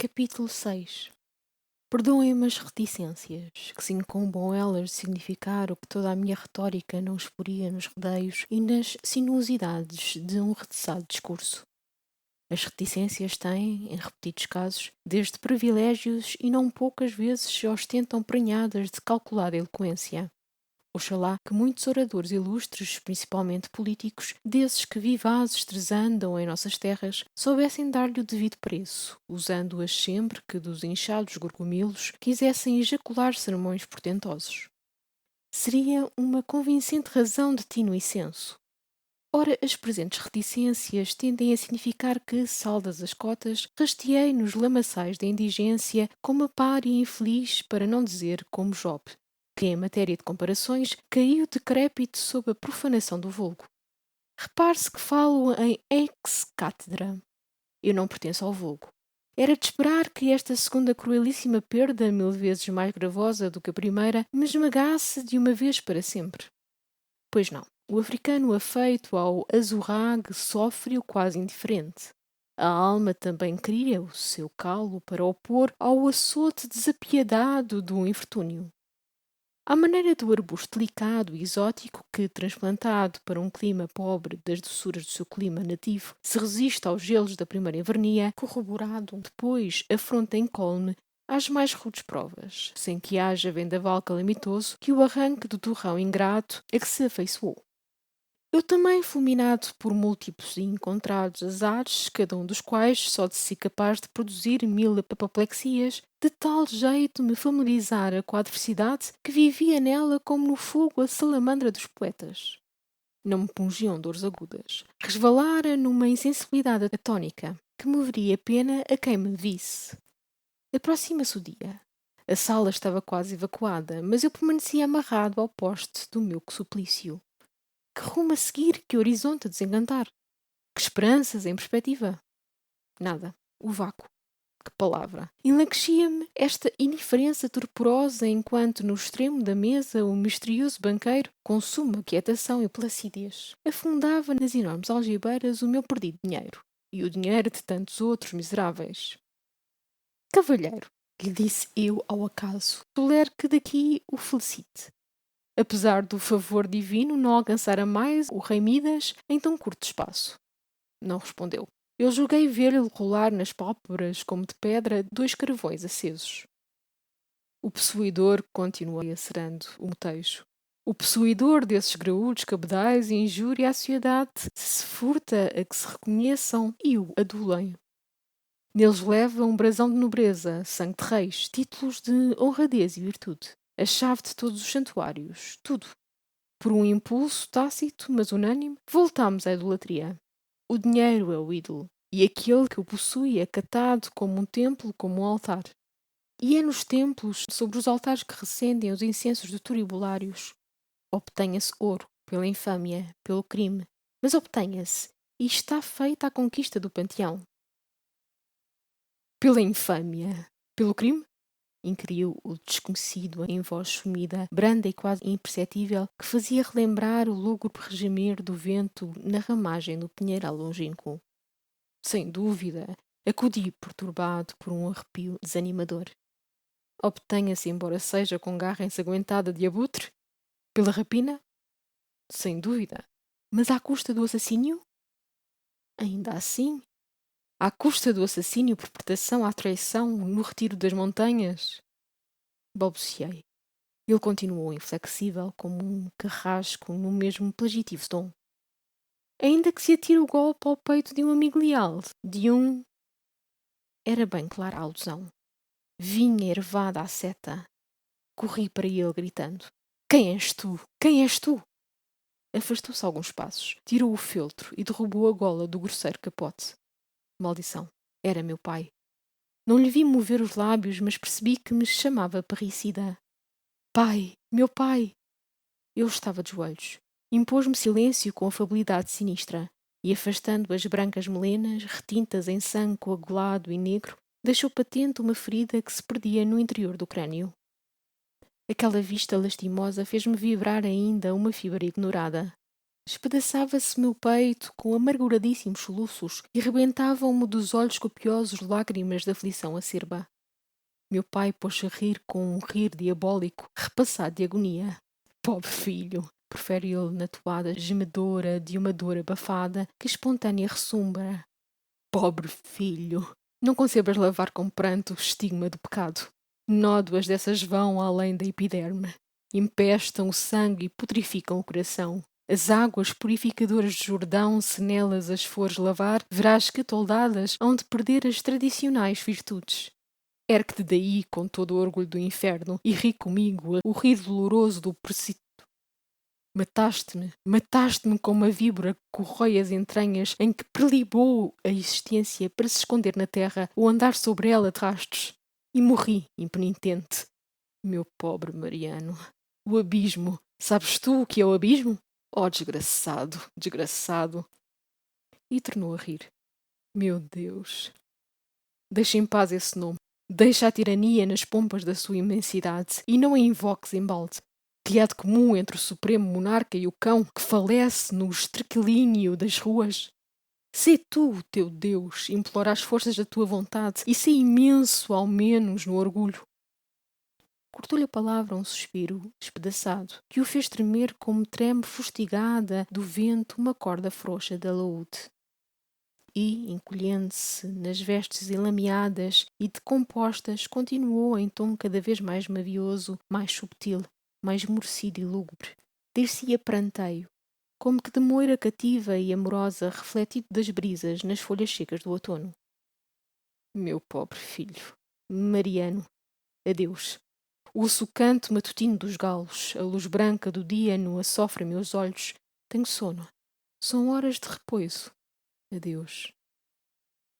Capítulo 6. Perdoem-me as reticências, que se incumbam elas de significar o que toda a minha retórica não exporia nos rodeios e nas sinuosidades de um retessado discurso. As reticências têm, em repetidos casos, desde privilégios e não poucas vezes se ostentam prenhadas de calculada eloquência. Oxalá que muitos oradores ilustres, principalmente políticos, desses que vivazes tresandam em nossas terras, soubessem dar-lhe o devido preço, usando-as sempre que dos inchados gorgomilos quisessem ejacular sermões portentosos. Seria uma convincente razão de tino e senso. Ora, as presentes reticências tendem a significar que, saldas as cotas, rasteei nos lamaçais da indigência como a pária infeliz, para não dizer como Job, que, em matéria de comparações, caiu decrépito sob a profanação do vulgo. Repare-se que falo em ex-cátedra. Eu não pertenço ao vulgo. Era de esperar que esta segunda cruelíssima perda, 1000 vezes mais gravosa do que a primeira, me esmagasse de uma vez para sempre. Pois não. O africano afeito ao azurrague sofre-o quase indiferente. A alma também cria o seu calo para opor ao açoite desapiedado do infortúnio. À maneira do arbusto delicado e exótico que, transplantado para um clima pobre das doçuras do seu clima nativo, se resiste aos gelos da primeira invernia, corroborado depois afronta incólume às mais rudes provas, sem que haja vendaval calamitoso que o arranque do torrão ingrato a que se afeiçoou. Eu também, fulminado por múltiplos e encontrados azares, cada um dos quais só de si capaz de produzir 1000 apoplexias, de tal jeito me familiarizara com a adversidade que vivia nela como no fogo a salamandra dos poetas. Não me pungiam dores agudas. Resvalara numa insensibilidade atónica, que moveria pena a quem me visse. Aproxima-se o dia. A sala estava quase evacuada, mas eu permanecia amarrado ao poste do meu suplício. Que rumo a seguir? Que horizonte a desencantar? Que esperanças em perspectiva? Nada. O vácuo. Que palavra! Enlaquecia-me esta indiferença torporosa enquanto no extremo da mesa o misterioso banqueiro, com suma quietação e placidez, afundava nas enormes algibeiras o meu perdido dinheiro e o dinheiro de tantos outros miseráveis. Cavalheiro, lhe disse eu ao acaso, tolero que daqui o felicite. Apesar do favor divino não alcançara mais o rei Midas em tão curto espaço. Não respondeu. Eu julguei ver-lhe rolar nas pálpebras, como de pedra, 2 carvões acesos. O possuidor continua acerando o motejo. O possuidor desses graúdos cabedais injúria a sociedade se furta a que se reconheçam e o adulem. Neles leva um brasão de nobreza, sangue de reis, títulos de honradez e virtude, a chave de todos os santuários, tudo. Por um impulso tácito, mas unânime, voltamos à idolatria. O dinheiro é o ídolo, e aquele que o possui é catado como um templo, como um altar. E é nos templos, sobre os altares que recendem os incensos de turibulários, obtenha-se ouro, pela infâmia, pelo crime, mas obtenha-se, e está feita a conquista do panteão. Pela infâmia, pelo crime? Inquiriu o desconhecido em voz sumida, branda e quase imperceptível, que fazia relembrar o lúgubre regemer do vento na ramagem do pinheiral longínquo. Sem dúvida, acudi perturbado por um arrepio desanimador. Obtenha-se, embora seja com garra ensanguentada de abutre? Pela rapina? Sem dúvida. Mas à custa do assassínio? Ainda assim? À custa do assassínio por perpetração à traição no retiro das montanhas? Balbuciei. Ele continuou inflexível como um carrasco no mesmo plagitivo tom. Ainda que se atire o golpe ao peito de um amigo leal, de um... Era bem clara a alusão. Vinha ervada a seta. Corri para ele gritando. Quem és tu? Quem és tu? Afastou-se alguns passos, tirou o feltro e derrubou a gola do grosseiro capote. Maldição. Era meu pai. Não lhe vi mover os lábios, mas percebi que me chamava parricida. Pai! Meu pai! Eu estava de joelhos. Impôs-me silêncio com afabilidade sinistra, e afastando as brancas melenas, retintas em sangue coagulado e negro, deixou patente uma ferida que se perdia no interior do crânio. Aquela vista lastimosa fez-me vibrar ainda uma fibra ignorada. Espedaçava-se meu peito com amarguradíssimos soluços e rebentavam-me dos olhos copiosos lágrimas de aflição acerba. Meu pai pôs-se a rir com um rir diabólico, repassado de agonia. Pobre filho! Profere ele na toada gemedora de uma dor abafada que espontânea ressumbra. Pobre filho! Não concebas lavar com pranto o estigma do pecado. Nódoas dessas vão além da epiderme. Empestam o sangue e putrificam o coração. As águas purificadoras de Jordão, se nelas as fores lavar, verás que toldadas hão de perder as tradicionais virtudes. Ergue-te daí com todo o orgulho do inferno e ri comigo o rir doloroso do precipício. Mataste-me como uma víbora que corrói as entranhas em que prelibou a existência para se esconder na terra ou andar sobre ela de rastros. E morri, impenitente. Meu pobre Mariano. O abismo. Sabes tu o que é o abismo? Oh, desgraçado, desgraçado. E tornou a rir. Meu Deus. Deixa em paz esse nome. Deixa a tirania nas pompas da sua imensidade e não a invoques em balde. Que há de comum entre o supremo monarca e o cão que falece no estrequilínio das ruas? Sê tu o teu Deus, implora as forças da tua vontade e sê imenso, ao menos, no orgulho. Cortou-lhe a palavra um suspiro espedaçado, que o fez tremer como treme fustigada do vento uma corda frouxa de alaúde. E, encolhendo-se nas vestes enlameadas e decompostas, continuou em tom cada vez mais mavioso, mais subtil, mais morcido e lúgubre. Dir-se-ia pranteio, como que de moira cativa e amorosa refletido das brisas nas folhas secas do outono. Meu pobre filho, Mariano, adeus. Ouço o canto matutino dos galos, a luz branca do dia no assofra meus olhos. Tenho sono. São horas de repouso. Adeus.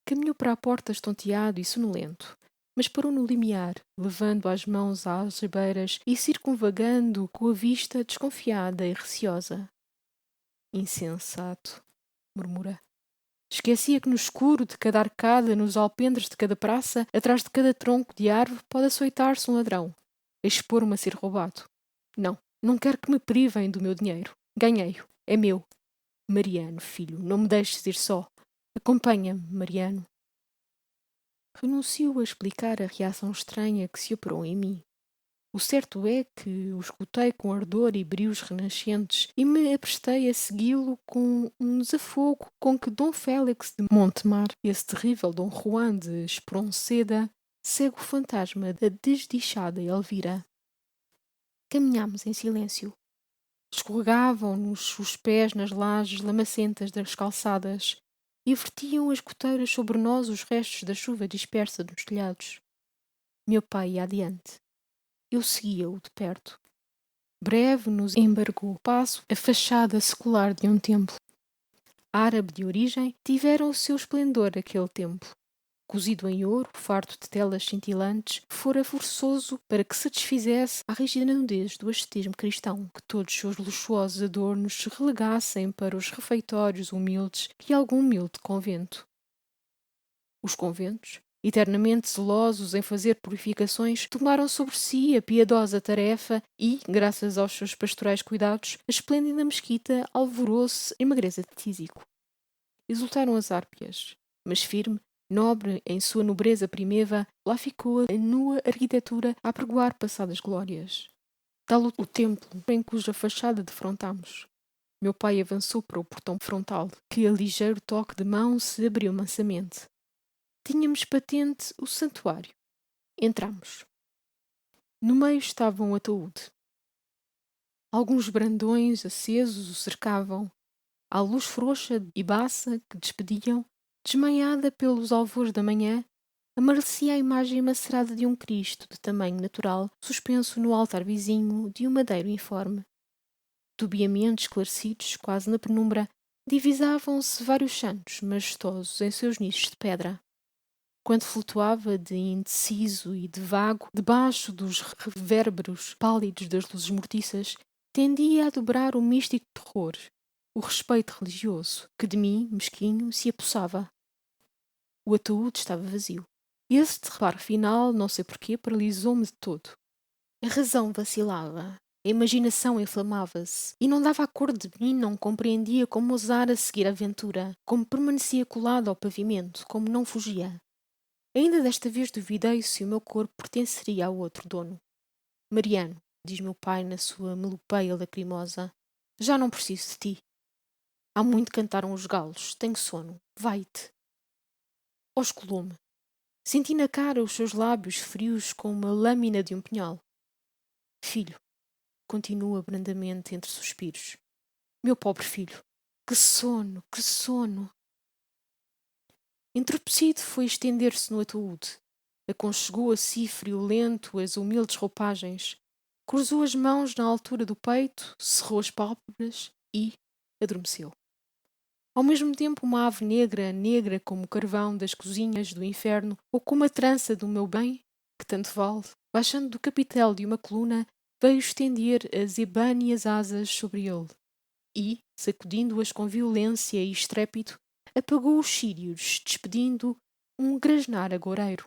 Caminhou para a porta estonteado e sonolento, mas parou no limiar, levando as mãos às algebeiras e circunvagando com a vista desconfiada e receosa. Insensato, murmura. Esquecia que no escuro de cada arcada, nos alpendres de cada praça, atrás de cada tronco de árvore, pode açoitar-se um ladrão, expor-me a ser roubado. Não, não quero que me privem do meu dinheiro. Ganhei-o, é meu. Mariano, filho, não me deixes ir só. Acompanha-me, Mariano. Renuncio a explicar a reação estranha que se operou em mim. O certo é que o escutei com ardor e brios renascentes e me aprestei a segui-lo com um desafogo com que Dom Félix de Montemar, esse terrível Dom Juan de Espronceda, segue o fantasma da desdichada Elvira. Caminhámos em silêncio. Escorregavam-nos os pés nas lajes lamacentas das calçadas e vertiam as goteiras sobre nós os restos da chuva dispersa nos telhados. Meu pai ia adiante. Eu seguia-o de perto. Breve nos embargou o passo a fachada secular de um templo. Árabe de origem, tivera o seu esplendor aquele templo. Cozido em ouro, farto de telas cintilantes, fora forçoso para que se desfizesse à rígida nudez do ascetismo cristão, que todos os seus luxuosos adornos se relegassem para os refeitórios humildes de algum humilde convento. Os conventos, eternamente zelosos em fazer purificações, tomaram sobre si a piedosa tarefa e, graças aos seus pastorais cuidados, a esplêndida mesquita alvorou-se em magreza de tísico. Exultaram as árpias, mas firme, nobre em sua nobreza primeva, lá ficou a nua arquitetura a apregoar passadas glórias. Tal o templo em cuja fachada defrontamos. Meu pai avançou para o portão frontal, que a ligeiro toque de mão se abriu mansamente. Tínhamos patente o santuário. Entramos. No meio estava um ataúde. Alguns brandões acesos o cercavam. À luz frouxa e baça que despediam, desmaiada pelos alvores da manhã, amarecia a imagem macerada de um Cristo de tamanho natural, suspenso no altar vizinho de um madeiro informe. Dubiamente esclarecidos, quase na penumbra, divisavam-se vários santos majestosos em seus nichos de pedra. Quando flutuava de indeciso e de vago, debaixo dos reverberos pálidos das luzes mortiças, tendia a dobrar o místico terror, o respeito religioso, que de mim, mesquinho, se apossava. O ataúde estava vazio. Esse reparo final, não sei porquê, paralisou-me de todo. A razão vacilava. A imaginação inflamava-se, e não dava acordo de mim, não compreendia como ousara seguir a aventura, como permanecia colado ao pavimento, como não fugia. Ainda desta vez duvidei se o meu corpo pertenceria ao outro dono. Mariano, diz meu pai na sua melopeia lacrimosa, já não preciso de ti. Há muito cantaram os galos, tenho sono, vai-te. Osculou-me. Senti na cara os seus lábios frios como a lâmina de um punhal. Filho, continua brandamente entre suspiros. Meu pobre filho, que sono, que sono! Entorpecido foi estender-se no ataúde. Aconchegou a si friolento as humildes roupagens, cruzou as mãos na altura do peito, cerrou as pálpebras e adormeceu. Ao mesmo tempo, uma ave negra, negra como o carvão das cozinhas do inferno, ou como a trança do meu bem, que tanto vale, baixando do capitel de uma coluna, veio estender as ebâneas asas sobre ele e, sacudindo-as com violência e estrépito, apagou os círios, despedindo um grasnar agoureiro.